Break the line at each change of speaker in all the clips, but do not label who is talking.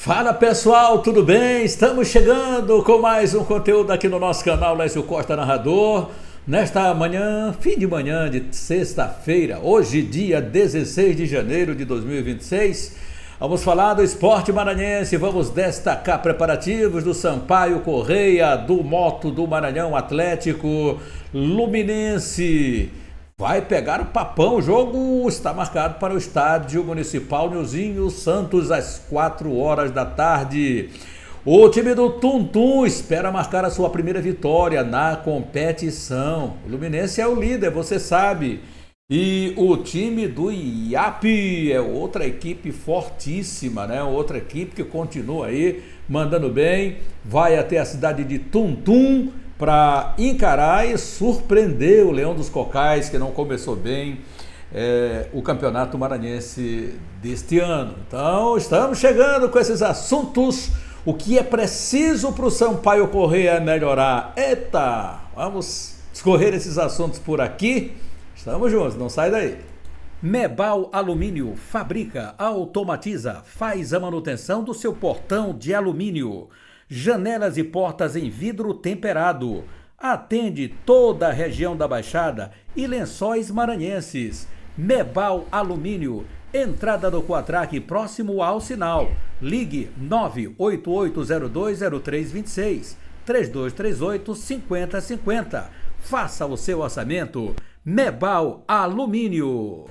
Fala pessoal, tudo bem? Estamos chegando com mais um conteúdo aqui no nosso canal Lécio Costa Narrador. Nesta manhã, fim de manhã de sexta-feira, hoje dia 16 de janeiro de 2026, vamos falar do esporte maranhense, vamos destacar preparativos do Sampaio Corrêa, do Moto do Maranhão Atlético, Luminense. Vai pegar o papão, o jogo está marcado para o Estádio Municipal Nilzinho Santos às 4 horas da tarde. O time do Tum Tum espera marcar a sua primeira vitória na competição. O Luminense é o líder, você sabe. E o time do IAP é outra equipe fortíssima, né? Outra equipe que continua aí mandando bem. Vai até a cidade de Tum Tum para encarar e surpreender o Leão dos Cocais, que não começou bem o campeonato maranhense deste ano. Então, estamos chegando com esses assuntos. O que é preciso para o Sampaio Corrêa melhorar? Eita, vamos discorrer esses assuntos por aqui. Estamos juntos, não sai daí. Mebal Alumínio fabrica, automatiza, faz a manutenção do seu portão de alumínio. Janelas e portas em vidro temperado. Atende toda a região da Baixada e Lençóis Maranhenses. Mebal Alumínio, entrada do Quatraque próximo ao sinal. Ligue 988020326, 3238-5050. Faça o seu orçamento. Mebal Alumínio.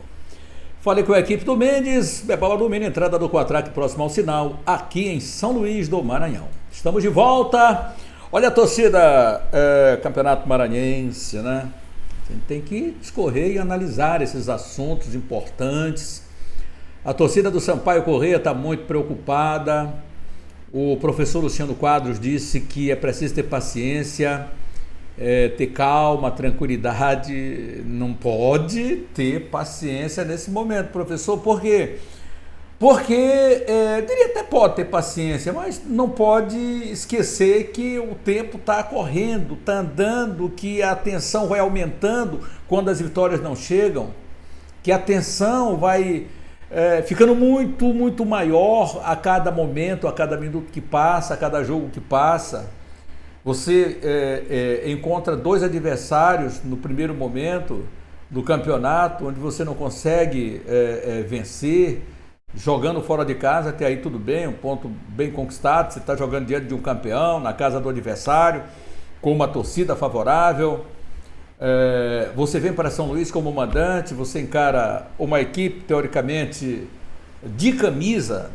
Falei com a equipe do Mendes. Mebal Alumínio, entrada do Quatraque próximo ao sinal, aqui em São Luís do Maranhão. Estamos de volta. Olha a torcida, Campeonato Maranhense, né? A gente tem que discorrer e analisar esses assuntos importantes. A torcida do Sampaio Corrêa está muito preocupada. O professor Luciano Quadros disse que é preciso ter paciência, ter calma, tranquilidade. Não pode ter paciência nesse momento, professor, por quê? Porque, diria até pode ter paciência, mas não pode esquecer que o tempo está correndo, está andando, que a tensão vai aumentando quando as vitórias não chegam, que a tensão vai ficando muito maior a cada momento, a cada minuto que passa, a cada jogo que passa. Você encontra dois adversários no primeiro momento do campeonato, onde você não consegue vencer, jogando fora de casa. Até aí tudo bem, um ponto bem conquistado. Você está jogando diante de um campeão, na casa do adversário, com uma torcida favorável. Você vem para São Luís como mandante, você encara uma equipe teoricamente de camisa,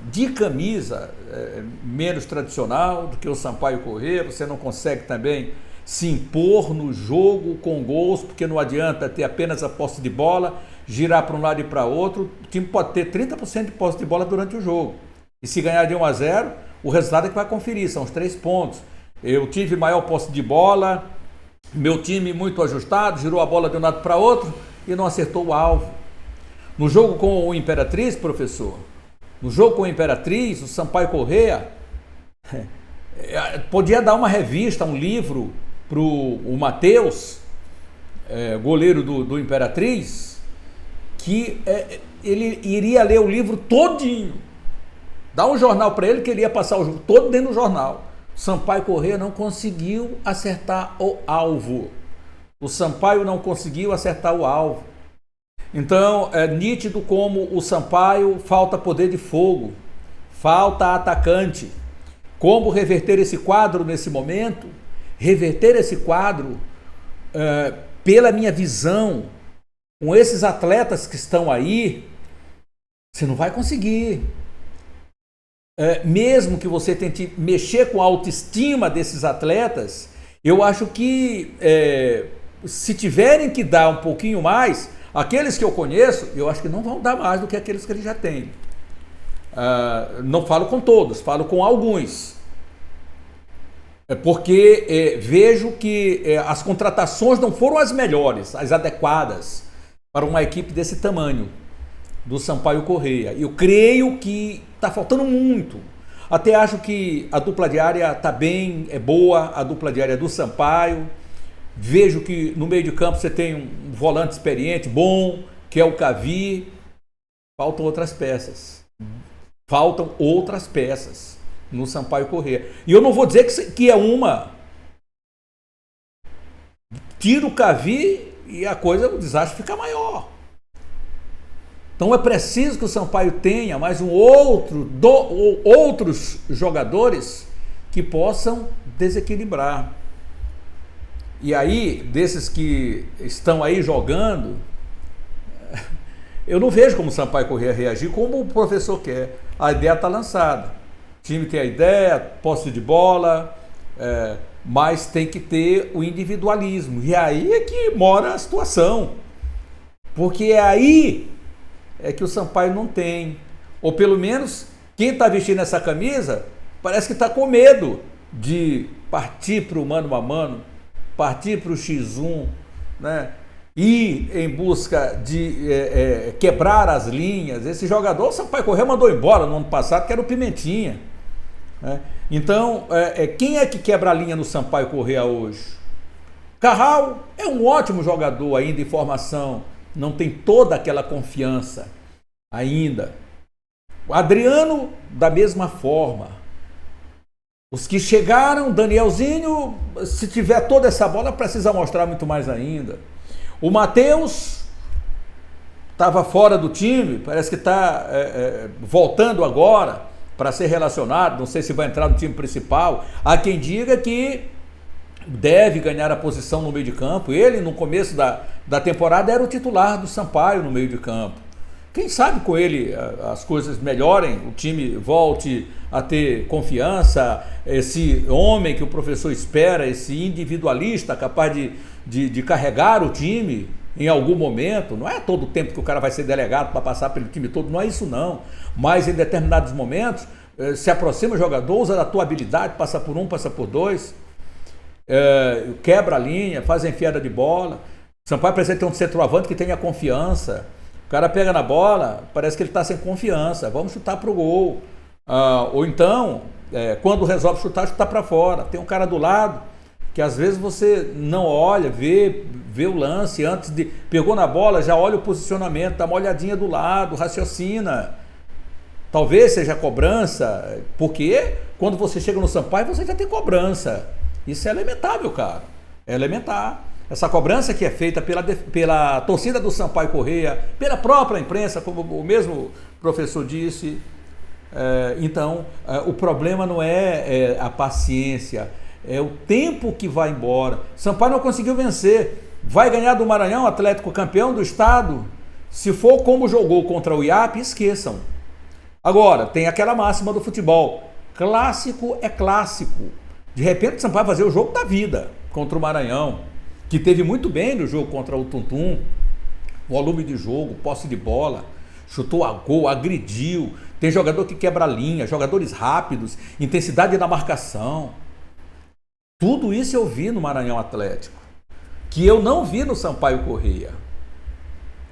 menos tradicional do que o Sampaio Corrêa. Você não consegue também se impor no jogo com gols, porque não adianta ter apenas a posse de bola, girar para um lado e para outro. O time pode ter 30% de posse de bola durante o jogo, e se ganhar de 1-0, o resultado é que vai conferir, são os 3 pontos. Eu tive maior posse de bola, meu time muito ajustado, girou a bola de um lado para outro e não acertou o alvo. No jogo com o Imperatriz, professor, no jogo com o Imperatriz, o Sampaio Corrêa podia dar uma revista, um livro para o Matheus, goleiro do Imperatriz, que ele iria ler o livro todinho, dá um jornal para ele que ele ia passar o jogo todo dentro do jornal. O Sampaio Corrêa não conseguiu acertar o alvo. O Sampaio não conseguiu acertar o alvo. Então, é nítido como o Sampaio falta poder de fogo, falta atacante. Como reverter esse quadro nesse momento? Reverter esse quadro, pela minha visão, com esses atletas que estão aí, você não vai conseguir. Mesmo que você tente mexer com a autoestima desses atletas, eu acho que se tiverem que dar um pouquinho mais, aqueles que eu conheço, eu acho que não vão dar mais do que aqueles que eles já têm. Não falo com todos, falo com alguns. Porque vejo que as contratações não foram as melhores, as adequadas para uma equipe desse tamanho, do Sampaio Corrêa. Eu creio que está faltando muito. Até acho que a dupla diária está bem, é boa, a dupla diária do Sampaio. Vejo que no meio de campo você tem um volante experiente, bom, que é o Cavi. Faltam outras peças. no Sampaio Corrêa. E eu não vou dizer que é uma. Tira o Cavi e o desastre fica maior. Então é preciso que o Sampaio tenha mais outros jogadores que possam desequilibrar. E aí, desses que estão aí jogando, eu não vejo como o Sampaio Corrêa reagir como o professor quer. A ideia está lançada. O time tem a ideia, posse de bola, mas tem que ter o individualismo. E aí é que mora a situação. Porque aí é que o Sampaio não tem. Ou pelo menos, quem está vestindo essa camisa parece que está com medo de partir para o mano a mano, partir para o X1, né? Ir em busca de quebrar as linhas. Esse jogador, o Sampaio Corrêa mandou embora no ano passado, que era o Pimentinha, né? Então, quem é que quebra a linha no Sampaio Corrêa hoje? Carral é um ótimo jogador ainda em formação, não tem toda aquela confiança ainda. O Adriano, da mesma forma. Os que chegaram, Danielzinho, se tiver toda essa bola, precisa mostrar muito mais ainda. O Matheus estava fora do time, parece que está voltando agora para ser relacionado, não sei se vai entrar no time principal. Há quem diga que deve ganhar a posição no meio de campo. Ele, no começo da temporada, era o titular do Sampaio no meio de campo. Quem sabe com ele as coisas melhorem, o time volte a ter confiança, esse homem que o professor espera, esse individualista capaz de carregar o time em algum momento. Não é todo o tempo que o cara vai ser delegado para passar pelo time todo, não é isso não. Mas em determinados momentos, se aproxima o jogador, usa da tua habilidade, passa por um, passa por dois, quebra a linha, faz a enfiada de bola. O Sampaio precisa ter um centroavante que tenha confiança. O cara pega na bola, parece que ele está sem confiança, vamos chutar para o gol. Ou então, quando resolve chutar para fora. Tem um cara do lado que às vezes você não olha, vê o lance, antes de... Pegou na bola, já olha o posicionamento, dá uma olhadinha do lado, raciocina. Talvez seja cobrança, porque quando você chega no Sampaio, você já tem cobrança. Isso é elementar, meu cara. É elementar. Essa cobrança que é feita pela torcida do Sampaio Corrêa, pela própria imprensa, como o mesmo professor disse. Então, o problema não é a paciência, é o tempo que vai embora. Sampaio não conseguiu vencer. Vai ganhar do Maranhão, Atlético campeão do estado? Se for como jogou contra o IAP, esqueçam. Agora, tem aquela máxima do futebol. Clássico é clássico. De repente, o Sampaio vai fazer o jogo da vida contra o Maranhão, que teve muito bem no jogo contra o Tuntum, volume de jogo, posse de bola, chutou a gol, agrediu, tem jogador que quebra a linha, jogadores rápidos, intensidade na marcação. Tudo isso eu vi no Maranhão Atlético, que eu não vi no Sampaio Corrêa,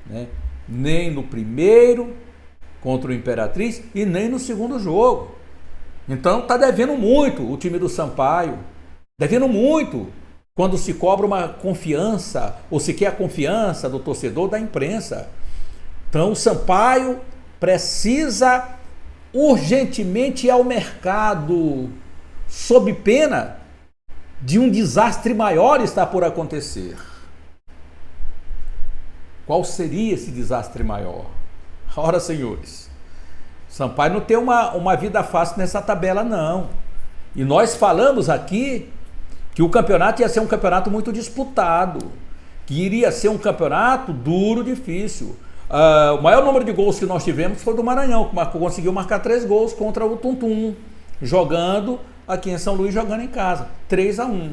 né? Nem no primeiro contra o Imperatriz e nem no segundo jogo. Então está devendo muito o time do Sampaio, devendo muito quando se cobra uma confiança, ou se quer a confiança do torcedor, da imprensa. Então o Sampaio precisa urgentemente ir ao mercado, sob pena de um desastre maior estar por acontecer. Qual seria esse desastre maior? Ora, senhores, Sampaio não tem uma vida fácil nessa tabela, não. E nós falamos aqui que o campeonato ia ser um campeonato muito disputado, que iria ser um campeonato duro, difícil. O maior número de gols que nós tivemos foi do Maranhão, que conseguiu marcar 3 gols contra o Tuntum, jogando aqui em São Luís, jogando em casa, 3-1.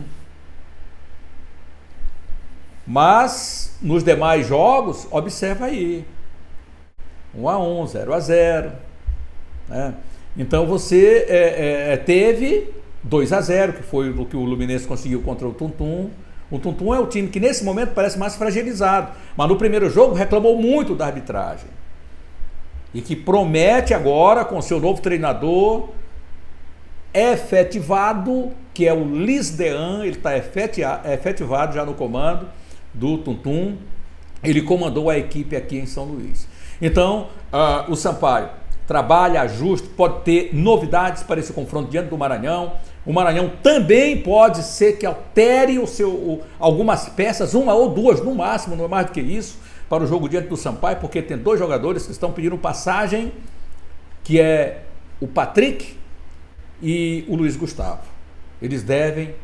Mas nos demais jogos, observa aí, 1-1, 0-0, né? Então você teve 2-0, que foi o que o Luminense conseguiu contra o Tuntum. O Tuntum é o time que nesse momento parece mais fragilizado, mas no primeiro jogo reclamou muito da arbitragem. E que promete agora, com seu novo treinador efetivado, que é o Lisdean, ele está efetivado já no comando do Tuntum. Ele comandou a equipe aqui em São Luís. Então, o Sampaio trabalha, ajusta, pode ter novidades para esse confronto diante do Maranhão. O Maranhão também pode ser que altere algumas peças, uma ou duas no máximo, não é mais do que isso, para o jogo diante do Sampaio, porque tem 2 jogadores que estão pedindo passagem, que é o Patrick e o Luiz Gustavo. Eles devem,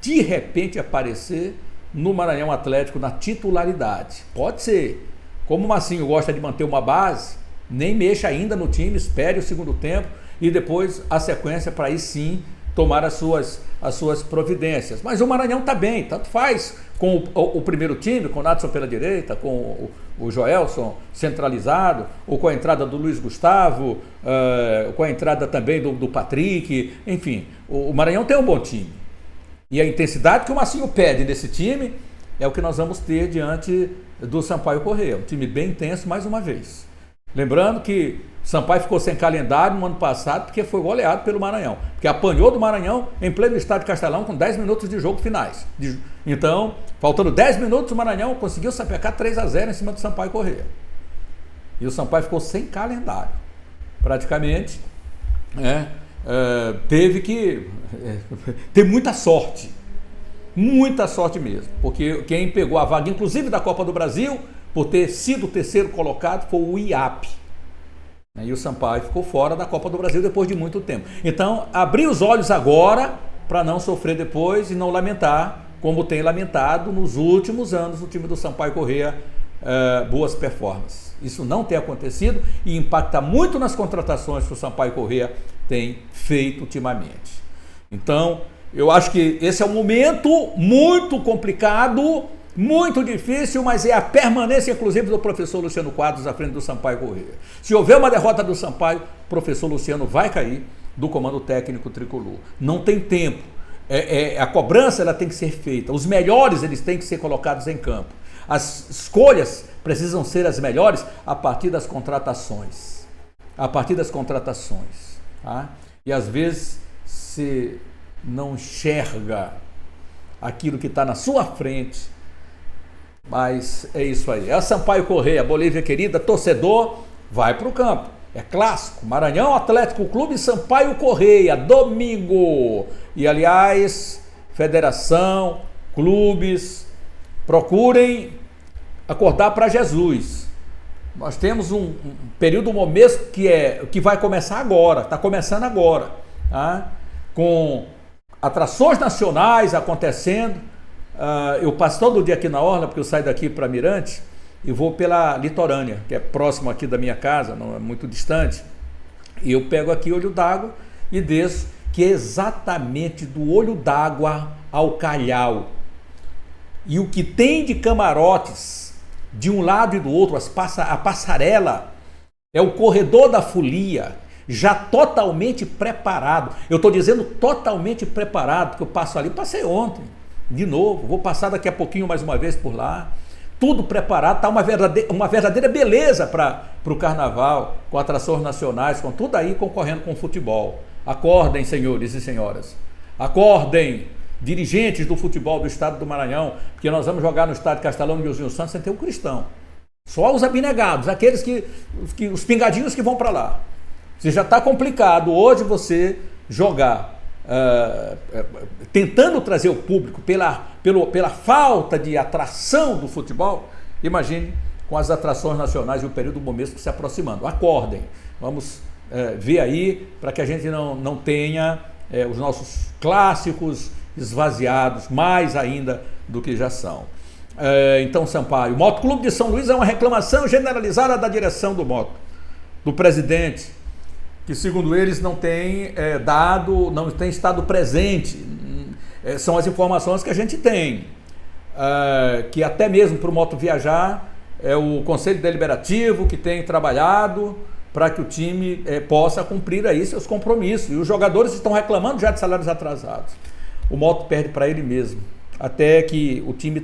de repente, aparecer no Maranhão Atlético na titularidade. Pode ser. Como o Massinho gosta de manter uma base, nem mexa ainda no time, espere o segundo tempo e depois a sequência para aí sim tomar as suas providências. Mas o Maranhão está bem, tanto faz com o primeiro time, com o Nadson pela direita, com o Joelson centralizado, ou com a entrada do Luiz Gustavo, com a entrada também do Patrick, enfim, o Maranhão tem um bom time. E a intensidade que o Massinho pede desse time é o que nós vamos ter diante do Sampaio Corrêa, um time bem intenso mais uma vez. Lembrando que Sampaio ficou sem calendário no ano passado porque foi goleado pelo Maranhão, porque apanhou do Maranhão em pleno estádio Castelão com 10 minutos de jogo finais. Então, faltando 10 minutos, o Maranhão conseguiu sapecar 3-0 em cima do Sampaio Corrêa. E o Sampaio ficou sem calendário. Praticamente, teve que ter muita sorte mesmo, porque quem pegou a vaga, inclusive da Copa do Brasil, por ter sido o terceiro colocado, foi o IAP. E o Sampaio ficou fora da Copa do Brasil depois de muito tempo. Então, abrir os olhos agora para não sofrer depois e não lamentar, como tem lamentado nos últimos anos o time do Sampaio Corrêa, boas performances. Isso não tem acontecido e impacta muito nas contratações que o Sampaio Corrêa tem feito ultimamente. Então, eu acho que esse é um momento muito complicado, muito difícil, mas é a permanência, inclusive, do professor Luciano Quadros à frente do Sampaio Corrêa. Se houver uma derrota do Sampaio, o professor Luciano vai cair do comando técnico tricolor. Não tem tempo. A cobrança ela tem que ser feita. Os melhores eles têm que ser colocados em campo. As escolhas precisam ser as melhores a partir das contratações. Tá? E às vezes se não enxerga aquilo que está na sua frente, mas é isso aí. É a Sampaio Corrêa, Bolívia querida, torcedor, vai para o campo. É clássico, Maranhão Atlético Clube e Sampaio Corrêa, domingo. E aliás, federação, clubes, procurem acordar para Jesus. Nós temos um período, um momento que vai começar agora, está começando agora, tá? Com atrações nacionais acontecendo. Eu passo todo dia aqui na Orla, porque eu saio daqui para Mirante e vou pela Litorânea, que é próximo aqui da minha casa, não é muito distante, e eu pego aqui Olho d'Água e desço, que é exatamente do Olho d'Água ao Calhau. E o que tem de camarotes de um lado e do outro, a passarela, é o corredor da folia, já totalmente preparado. Eu estou dizendo totalmente preparado, porque eu passo ali, passei ontem, de novo, vou passar daqui a pouquinho mais uma vez por lá. Tudo preparado, está uma verdadeira beleza para o carnaval, com atrações nacionais, com tudo aí concorrendo com o futebol. Acordem, senhores e senhoras. Acordem, dirigentes do futebol do estado do Maranhão, porque nós vamos jogar no estádio Castelão de Nilzinho Santos sem ter um cristão. Só os abnegados, aqueles os pingadinhos que vão para lá. Se já está complicado hoje você jogar tentando trazer o público pela falta de atração do futebol, imagine com as atrações nacionais e o período momesco se aproximando. Acordem, vamos ver aí para que a gente não tenha os nossos clássicos esvaziados mais ainda do que já são. Então, Sampaio, o Motoclube de São Luís é uma reclamação generalizada da direção do presidente, que segundo eles não tem não tem estado presente. São as informações que a gente tem, que até mesmo para o Moto Viajar é o Conselho Deliberativo que tem trabalhado para que o time possa cumprir aí seus compromissos, e os jogadores estão reclamando já de salários atrasados. O Moto perde para ele mesmo, até que o time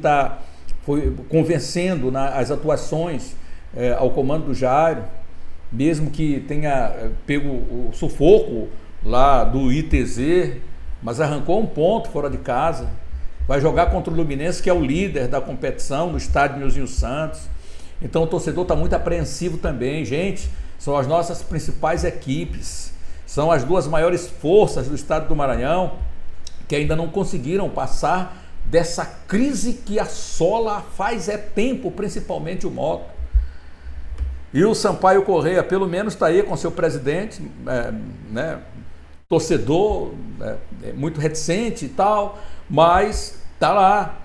foi convencendo as atuações ao comando do Jairo, mesmo que tenha pego o sufoco lá do ITZ, mas arrancou um ponto fora de casa. Vai jogar contra o Luminense, que é o líder da competição, no estádio Nilzinho Santos. Então o torcedor está muito apreensivo também. Gente, são as nossas principais equipes, são as duas maiores forças do estado do Maranhão que ainda não conseguiram passar dessa crise que assola faz tempo, principalmente o Moto. E o Sampaio Corrêa, pelo menos, está aí com seu presidente, né, torcedor, muito reticente e tal, mas está lá.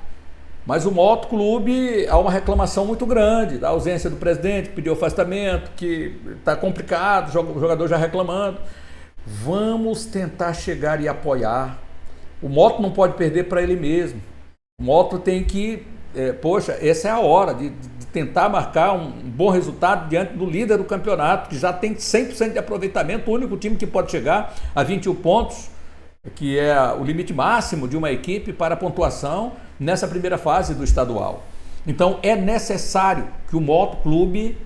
Mas o Moto Clube, há uma reclamação muito grande da ausência do presidente, pediu afastamento, que está complicado, o jogador já reclamando. Vamos tentar chegar e apoiar. O Moto não pode perder para ele mesmo. O Moto tem que, essa é a hora de tentar marcar um bom resultado diante do líder do campeonato, que já tem 100% de aproveitamento, o único time que pode chegar a 21 pontos, que é o limite máximo de uma equipe para a pontuação nessa primeira fase do estadual. Então é necessário que o Moto Clube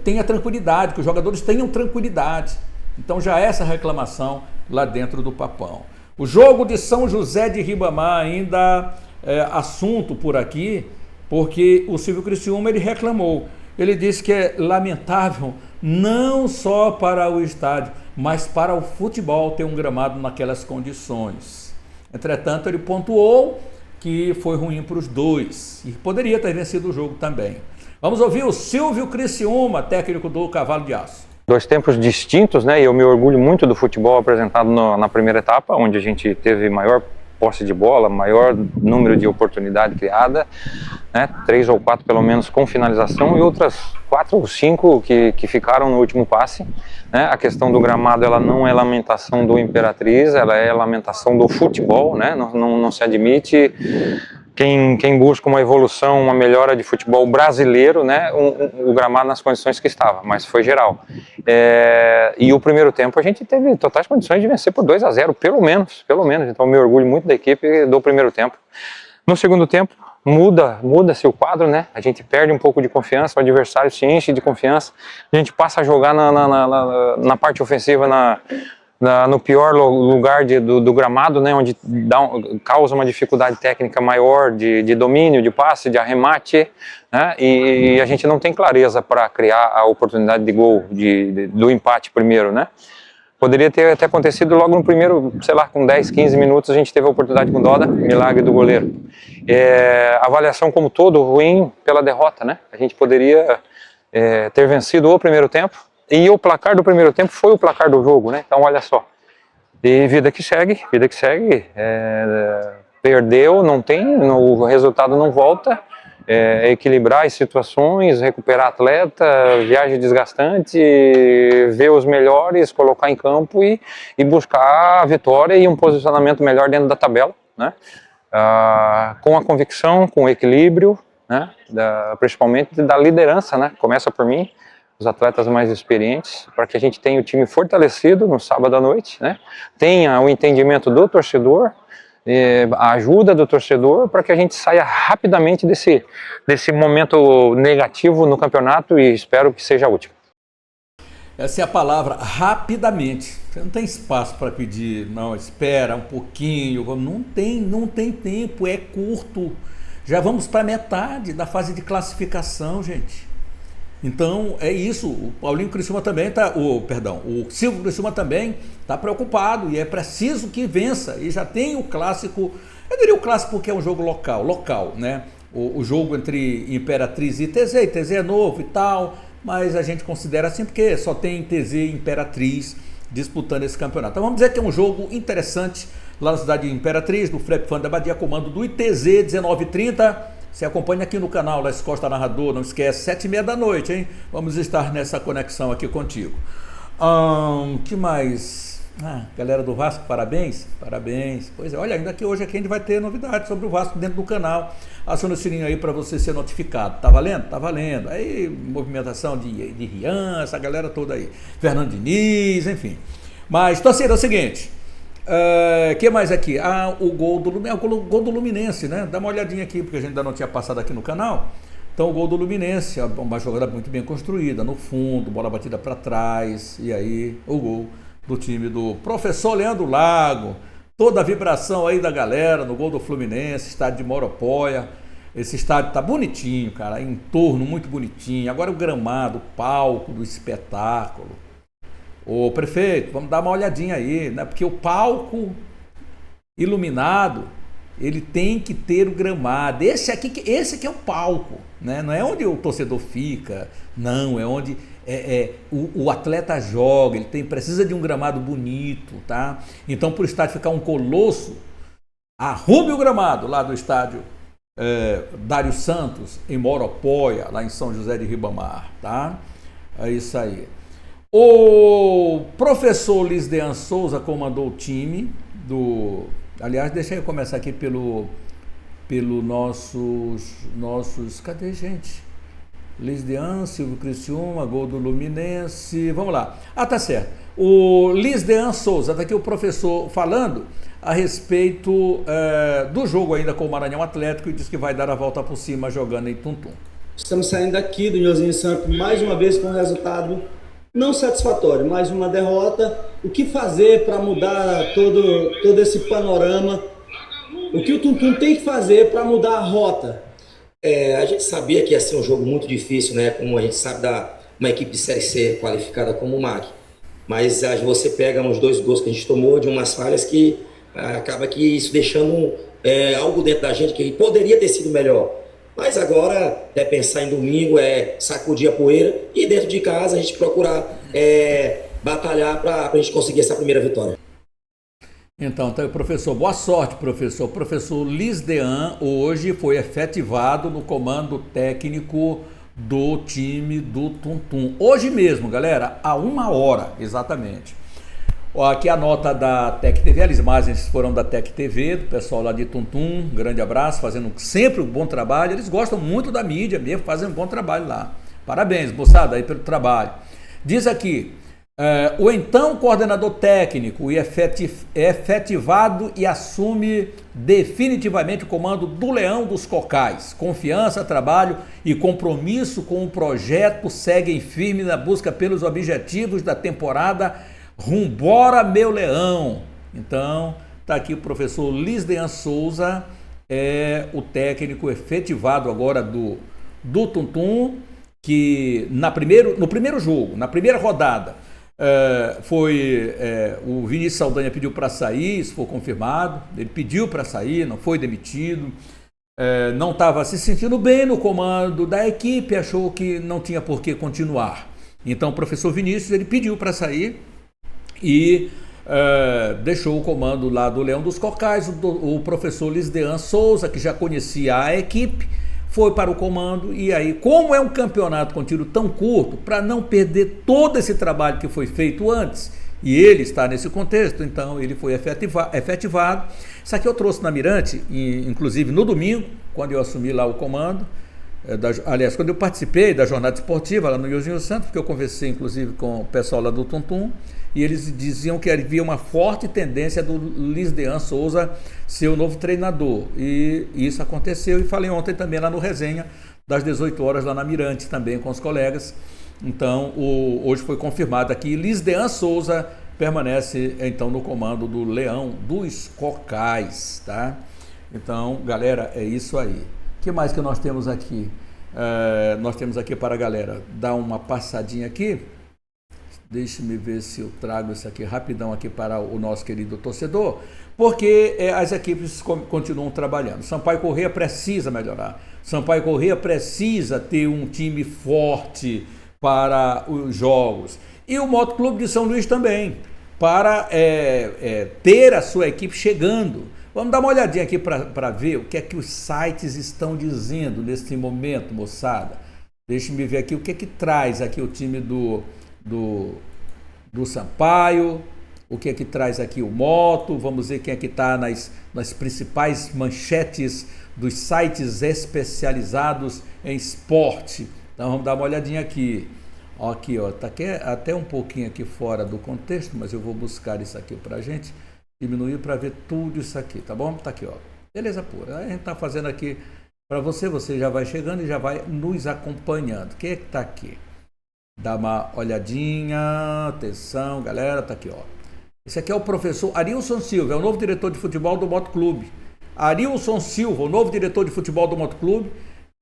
tenha tranquilidade, que os jogadores tenham tranquilidade. Então já essa reclamação lá dentro do Papão. O jogo de São José de Ribamar ainda é assunto por aqui, porque o Silvio Criciúma ele reclamou. Ele disse que é lamentável não só para o estádio, mas para o futebol ter um gramado naquelas condições. Entretanto, ele pontuou que foi ruim para os dois e poderia ter vencido o jogo também. Vamos ouvir o Silvio Criciúma, técnico do Cavalo de Aço.
Dois tempos distintos, né? E eu me orgulho muito do futebol apresentado na primeira etapa, onde a gente teve maior posse de bola, maior número de oportunidade criada, né? 3 ou 4 pelo menos com finalização e outras 4 ou 5 que ficaram no último passe, né? A questão do gramado, ela não é lamentação do Imperatriz, ela é lamentação do futebol, né? Não se admite. Quem busca uma evolução, uma melhora de futebol brasileiro, né, o gramado nas condições que estava, mas foi geral. E o primeiro tempo a gente teve totais condições de vencer por 2-0, pelo menos. Então eu me orgulho muito da equipe do primeiro tempo. No segundo tempo, muda-se o quadro, né? A gente perde um pouco de confiança, o adversário se enche de confiança, a gente passa a jogar na parte ofensiva, no pior lugar do gramado, né, onde causa uma dificuldade técnica maior de domínio, de passe, de arremate, né, e a gente não tem clareza para criar a oportunidade de gol, do empate primeiro, né. Poderia ter até acontecido logo no primeiro, sei lá, com 10, 15 minutos a gente teve a oportunidade com o Doda, milagre do goleiro. A avaliação como todo ruim pela derrota, né, a gente poderia ter vencido o primeiro tempo, e o placar do primeiro tempo foi o placar do jogo, né? Então olha só, e vida que segue, perdeu, não tem, o resultado não volta, equilibrar as situações, recuperar atleta, viagem desgastante, ver os melhores, colocar em campo e buscar a vitória e um posicionamento melhor dentro da tabela, né? Com a convicção, com o equilíbrio, né? Principalmente da liderança, né? Começa por mim, os atletas mais experientes, para que a gente tenha o time fortalecido no sábado à noite, né? Tenha o entendimento do torcedor, a ajuda do torcedor, para que a gente saia rapidamente desse momento negativo no campeonato e espero que seja a última.
Essa é a palavra, rapidamente. Você não tem espaço para pedir, não, espera um pouquinho, não tem tempo, é curto. Já vamos para metade da fase de classificação, gente. Então é isso, o Paulinho Criciúma também o Silvio Criciúma também está preocupado e é preciso que vença. E já tem o clássico, eu diria o clássico porque é um jogo local, né? O jogo entre Imperatriz e TZ é novo e tal, mas a gente considera assim porque só tem TZ e Imperatriz disputando esse campeonato. Então vamos dizer que é um jogo interessante lá na cidade de Imperatriz, do Frep Fan da Badia, comando do ITZ, 19h30. Você acompanha aqui no canal Laís Costa Narrador, não esquece, 7h30 da noite, hein? Vamos estar nessa conexão aqui contigo. Que mais? Galera do Vasco, parabéns. Pois é, olha, ainda que hoje aqui a gente vai ter novidades sobre o Vasco dentro do canal. Aciona o sininho aí para você ser notificado. Tá valendo? Tá valendo. Aí, movimentação de Rian, essa galera toda aí. Fernando Diniz, enfim. Mas, torcida, é o seguinte... que mais aqui? O gol do Luminense, né? Dá uma olhadinha aqui, porque a gente ainda não tinha passado aqui no canal. Então o gol do Luminense, uma jogada muito bem construída, no fundo, bola batida para trás, e aí o gol do time do professor Leandro Lago. Toda a vibração aí da galera no gol do Fluminense, estádio de Moropóia. Esse estádio tá bonitinho, cara, entorno muito bonitinho. Agora o gramado, o palco do espetáculo. Ô prefeito, vamos dar uma olhadinha aí, né? Porque o palco iluminado, ele tem que ter o gramado. Esse aqui é o palco, né? Não é onde o torcedor fica, não, é onde o atleta joga, ele precisa de um gramado bonito, tá? Então, para o estádio ficar um colosso, arrume o gramado lá do estádio Dário Santos, em Moropóia, lá em São José de Ribamar, tá? É isso aí. O professor Lisdean Souza comandou o time do... Aliás, deixa eu começar aqui pelo nossos... Cadê, gente? Lisdean, Silvio Criciúma, gol do Luminense... Vamos lá. Ah, tá certo. O Lisdean Souza, tá aqui o professor falando a respeito do jogo ainda com o Maranhão Atlético e diz que vai dar a volta por cima jogando em Tuntum.
Estamos saindo aqui do Nhozinho Santos mais uma vez com um resultado não satisfatório, mais uma derrota. O que fazer para mudar todo esse panorama? O que o Tuntum tem que fazer para mudar a rota?
A gente sabia que ia ser um jogo muito difícil, né? Como a gente sabe uma equipe de Série C qualificada como o MAC. Mas você pega uns 2 gols que a gente tomou de umas falhas que acaba que isso deixando algo dentro da gente que poderia ter sido melhor. Mas agora é pensar em domingo, sacudir a poeira e dentro de casa a gente procurar batalhar para a gente conseguir essa primeira vitória.
Então, professor, boa sorte, professor. O professor Lisdean hoje foi efetivado no comando técnico do time do Tuntum. Hoje mesmo, galera, a 1h, exatamente. Aqui a nota da Tec TV, as imagens foram da Tec TV, do pessoal lá de Tuntum, grande abraço, fazendo sempre um bom trabalho. Eles gostam muito da mídia mesmo, fazem um bom trabalho lá. Parabéns, moçada, aí pelo trabalho. Diz aqui, o então coordenador técnico é efetivado e assume definitivamente o comando do Leão dos Cocais. Confiança, trabalho e compromisso com o projeto seguem firme na busca pelos objetivos da temporada. Rumbora, meu leão! Então, tá aqui o professor Lisdean Souza, o técnico efetivado agora do Tuntum, que no primeiro jogo, na primeira rodada, o Vinícius Saldanha pediu para sair, isso foi confirmado, ele pediu para sair, não foi demitido, não estava se sentindo bem no comando da equipe, achou que não tinha por que continuar. Então, o professor Vinícius, ele pediu para sair, e deixou o comando lá do Leão dos Cocais. O professor Lisdean Souza, que já conhecia a equipe, foi para o comando. E aí, como é um campeonato com tiro tão curto, para não perder todo esse trabalho que foi feito antes, e ele está nesse contexto, então ele foi efetivado. Isso aqui eu trouxe na Mirante, inclusive no domingo, quando eu assumi lá o comando. Aliás, quando eu participei da jornada esportiva lá no Nhozinho Santos, porque eu conversei inclusive com o pessoal lá do Tuntum, e eles diziam que havia uma forte tendência do Lisdean Souza ser o novo treinador, e isso aconteceu. E falei ontem também lá no Resenha, das 18 horas lá na Mirante também com os colegas. Então, hoje foi confirmado aqui, Lisdean Souza permanece então no comando do Leão dos Cocais, tá? Então, galera, é isso aí. O que mais que nós temos aqui? Nós temos aqui para a galera dar uma passadinha aqui. Deixe-me ver se eu trago isso aqui rapidão aqui para o nosso querido torcedor, porque as equipes continuam trabalhando. Sampaio Corrêa precisa melhorar. Sampaio Corrêa precisa ter um time forte para os jogos. E o Motoclube de São Luís também, para ter a sua equipe chegando. Vamos dar uma olhadinha aqui para ver o que é que os sites estão dizendo nesse momento, moçada. Deixe-me ver aqui o que é que traz aqui o time do Sampaio, o que é que traz aqui o Moto. Vamos ver quem é que está nas principais manchetes dos sites especializados em esporte. Então vamos dar uma olhadinha aqui. Aqui, ó, tá até um pouquinho aqui fora do contexto, mas eu vou buscar isso aqui pra gente diminuir para ver tudo isso aqui, tá bom? Tá aqui, ó. Beleza pura. A gente tá fazendo aqui para você já vai chegando e já vai nos acompanhando. Quem é que tá aqui? Dá uma olhadinha, atenção, galera, tá aqui, ó. Esse aqui é o professor Arilson Silva, é o novo diretor de futebol do Motoclube. Arilson Silva, o novo diretor de futebol do Motoclube,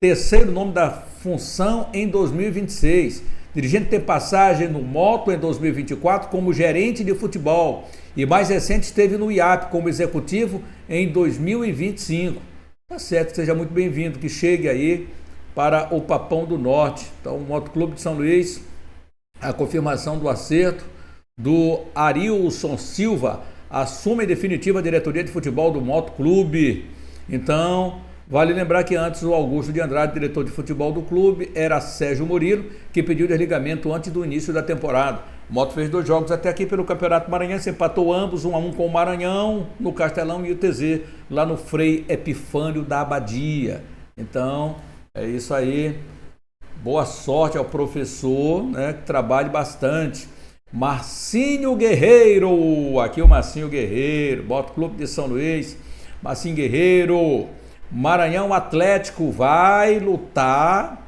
terceiro nome da função em 2026. Dirigente tem passagem no Moto em 2024 como gerente de futebol e mais recente esteve no IAP como executivo em 2025. Tá certo, seja muito bem-vindo, que chegue aí para o Papão do Norte. Então, o Motoclube de São Luís, a confirmação do acerto do Arilson Silva, assume em definitiva a diretoria de futebol do Motoclube. Então, vale lembrar que antes o Augusto de Andrade, diretor de futebol do clube, era Sérgio Murilo, que pediu desligamento antes do início da temporada. O Moto fez 2 jogos até aqui pelo Campeonato Maranhense, empatou ambos, 1-1 com o Maranhão, no Castelão, e o TZ, lá no Frei Epifânio da Abadia. Então, é isso aí. Boa sorte ao professor, né, que trabalhe bastante. Marcinho Guerreiro, aqui o Marcinho Guerreiro, Moto Clube de São Luís, Marcinho Guerreiro. Maranhão Atlético vai lutar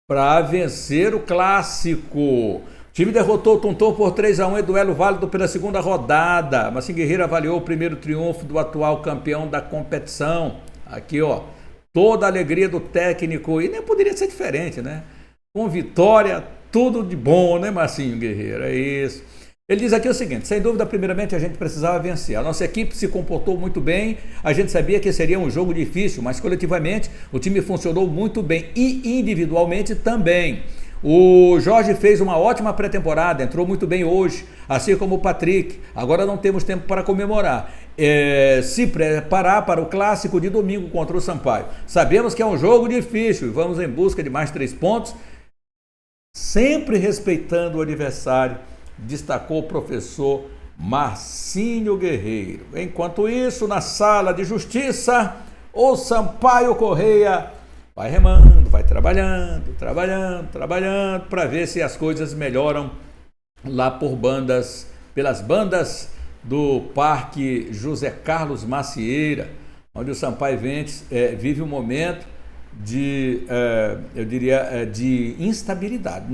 para vencer o clássico. O time derrotou o Tonton por 3-1 em duelo válido pela segunda rodada. Marcinho Guerreiro avaliou o primeiro triunfo do atual campeão da competição. Aqui, ó, toda a alegria do técnico, e nem poderia ser diferente, né? Com vitória, tudo de bom, né, Marcinho Guerreiro? É isso. Ele diz aqui o seguinte: sem dúvida, primeiramente a gente precisava vencer. A nossa equipe se comportou muito bem, a gente sabia que seria um jogo difícil, mas coletivamente o time funcionou muito bem e individualmente também. O Jorge fez uma ótima pré-temporada, entrou muito bem hoje, assim como o Patrick. Agora não temos tempo para comemorar. Se preparar para o clássico de domingo contra o Sampaio. Sabemos que é um jogo difícil e vamos em busca de mais 3 pontos, sempre respeitando o adversário, destacou o professor Marcinho Guerreiro. Enquanto isso, na sala de justiça, o Sampaio Correia vai remando, vai trabalhando para ver se as coisas melhoram lá pelas bandas do Parque José Carlos Macieira, onde o Sampaio vive um momento de, eu diria, de instabilidade.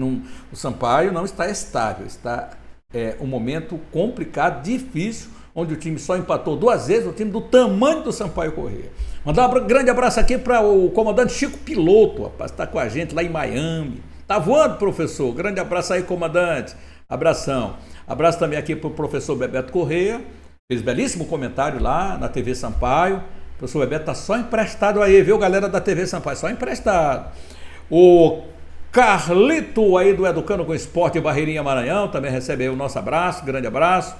O Sampaio não está estável, está um momento complicado, difícil, onde o time só empatou 2 vezes, o time do tamanho do Sampaio Corrêa. Mandar um grande abraço aqui para o comandante Chico Piloto, rapaz, está com a gente lá em Miami. Tá voando, professor? Grande abraço aí, comandante. Abração. Abraço também aqui para o professor Bebeto Corrêa, fez belíssimo comentário lá na TV Sampaio. O professor Bebeto está só emprestado aí, viu, galera da TV Sampaio? Só emprestado. O Carlito aí do Educando com Esporte Barreirinha Maranhão também recebe aí o nosso abraço, grande abraço.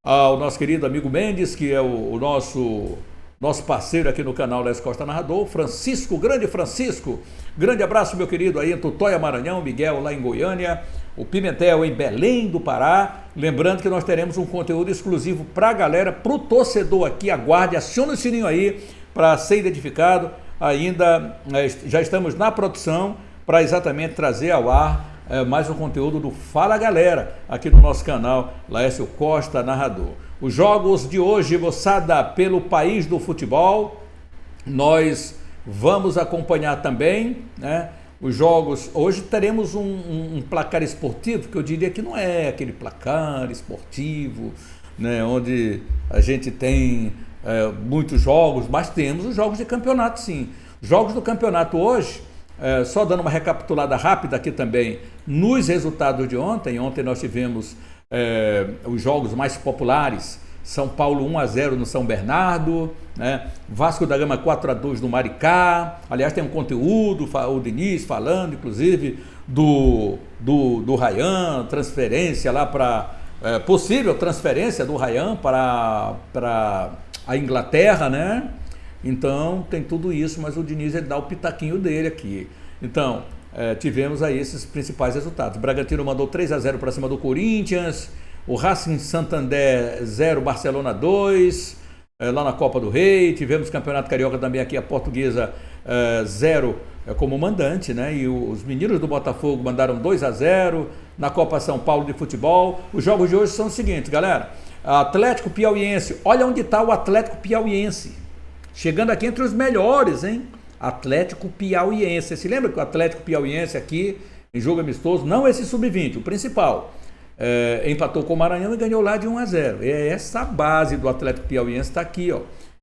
Ao nosso querido amigo Mendes, que é o nosso parceiro aqui no canal Les Costa Narrador, Francisco, grande abraço, meu querido, aí em Tutóia, Maranhão, Miguel lá em Goiânia, o Pimentel em Belém do Pará. Lembrando que nós teremos um conteúdo exclusivo para a galera, para o torcedor aqui, aguarde, acione o sininho aí para ser identificado. Ainda já estamos na produção para exatamente trazer ao ar mais um conteúdo do Fala Galera aqui no nosso canal Laércio Costa Narrador. Os jogos de hoje, moçada, pelo país do futebol, nós vamos acompanhar também, né? Os jogos, hoje teremos um placar esportivo, que eu diria que não é aquele placar esportivo, né, onde a gente tem muitos jogos, mas temos os jogos de campeonato, sim. Jogos do campeonato hoje, só dando uma recapitulada rápida aqui também nos resultados de ontem. Ontem nós tivemos os jogos mais populares: São Paulo 1-0 no São Bernardo, né? Vasco da Gama 4-2 no Maricá. Aliás, tem um conteúdo, o Diniz falando, inclusive, do Ryan, transferência lá para... possível transferência do Ryan para a Inglaterra, né? Então, tem tudo isso, mas o Diniz ele dá o pitaquinho dele aqui. Então, tivemos aí esses principais resultados. Bragantino mandou 3-0 para cima do Corinthians. O Racing Santander 0, Barcelona 2, lá na Copa do Rei. Tivemos Campeonato Carioca também aqui, a Portuguesa 0 como mandante, né? E os meninos do Botafogo mandaram 2-0 na Copa São Paulo de futebol. Os jogos de hoje são os seguintes, galera. Atlético Piauiense, olha onde está o Atlético Piauiense. Chegando aqui entre os melhores, hein? Atlético Piauiense. Você se lembra que o Atlético Piauiense aqui, em jogo amistoso, não esse sub-20, o principal, empatou com o Maranhão e ganhou lá de 1-0. Essa base do Atlético Piauiense está aqui, ó.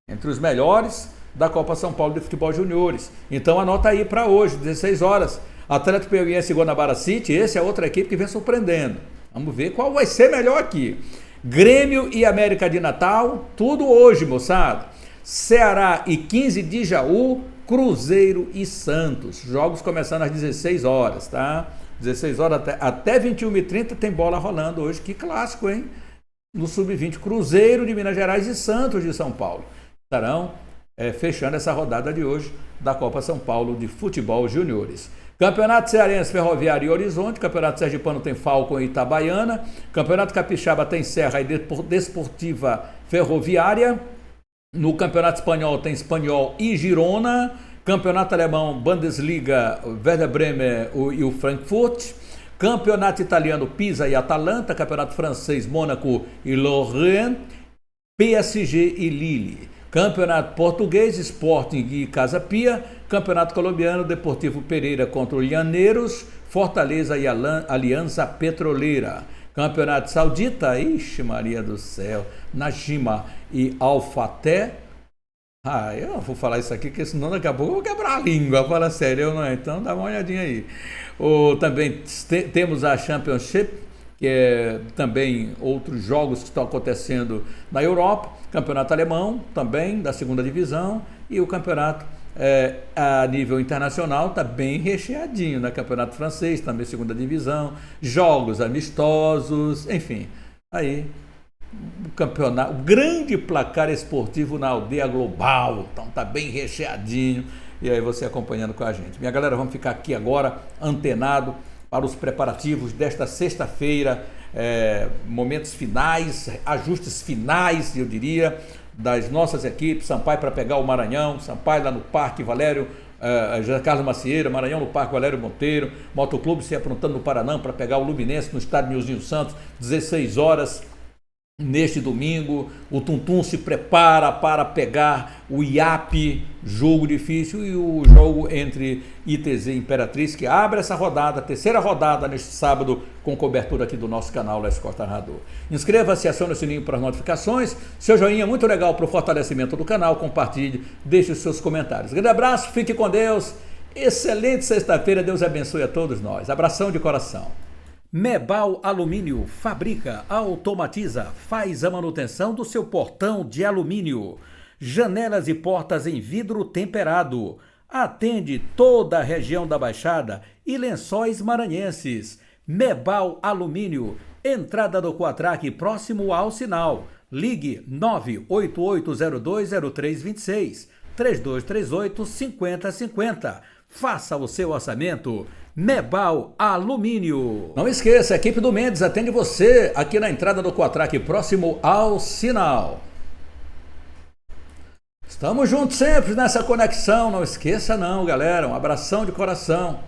entre os melhores da Copa São Paulo de Futebol Juniores. Então anota aí para hoje, 16 horas. Atlético Piauiense e Guanabara City, essa é outra equipe que vem surpreendendo. Vamos ver qual vai ser melhor aqui. Grêmio e América de Natal, tudo hoje, moçada. Ceará e 15 de Jaú, Cruzeiro e Santos. Jogos começando às 16 horas, tá? 16 horas até 21h30 tem bola rolando hoje. Que clássico, hein? No Sub-20, Cruzeiro de Minas Gerais e Santos de São Paulo estarão fechando essa rodada de hoje da Copa São Paulo de Futebol Juniores. Campeonato Cearense, Ferroviária e Horizonte. Campeonato Sergipano tem Falcon e Itabaiana. Campeonato Capixaba tem Serra e Desportiva Ferroviária. No Campeonato Espanhol tem Espanhol e Girona. Campeonato Alemão, Bundesliga, Werder Bremen e o Frankfurt. Campeonato Italiano, Pisa e Atalanta. Campeonato Francês, Mônaco e Lorient. PSG e Lille. Campeonato Português, Sporting e Casa Pia. Campeonato Colombiano, Deportivo Pereira contra o Llaneiros. Fortaleza e Aliança Petroleira. Campeonato Saudita, ixi Maria do céu, Najima e Al-Fateh. Eu não vou falar isso aqui, porque senão daqui a pouco eu vou quebrar a língua, fala sério, não é? Então dá uma olhadinha aí. Também temos a Championship, que é também outros jogos que estão acontecendo na Europa. Campeonato Alemão, também da segunda divisão, e o campeonato a nível internacional está bem recheadinho, né? Campeonato Francês, também segunda divisão, jogos amistosos, enfim, aí o campeonato, o grande placar esportivo na aldeia global, então tá bem recheadinho, e aí você acompanhando com a gente. Minha galera, vamos ficar aqui agora antenado para os preparativos desta sexta-feira, momentos finais, ajustes finais, eu diria, das nossas equipes. Sampaio para pegar o Maranhão, Sampaio lá no Parque Valério, Carlos Macieira, Maranhão no Parque Valério Monteiro, Motoclube se aprontando no Paraná para pegar o Luminense no estádio Nilzinho Santos, 16 horas. Neste domingo, o Tuntum se prepara para pegar o IAP, jogo difícil, e o jogo entre ITZ e Imperatriz, que abre essa rodada, terceira rodada neste sábado, com cobertura aqui do nosso canal Les Costa Narrador. Inscreva-se, acione o sininho para as notificações, seu joinha é muito legal para o fortalecimento do canal, compartilhe, deixe os seus comentários. Grande abraço, fique com Deus, excelente sexta-feira, Deus abençoe a todos nós. Abração de coração. Mebal Alumínio fabrica, automatiza, faz a manutenção do seu portão de alumínio. Janelas e portas em vidro temperado. Atende toda a região da Baixada e Lençóis Maranhenses. Mebal Alumínio, entrada do Quatraque próximo ao sinal. Ligue 988020326, 3238-5050. Faça o seu orçamento. Mebal Alumínio. Não esqueça, a equipe do Mendes atende você aqui na entrada do Quatraque, próximo ao sinal. Estamos juntos sempre nessa conexão, não esqueça não, galera. Um abração de coração.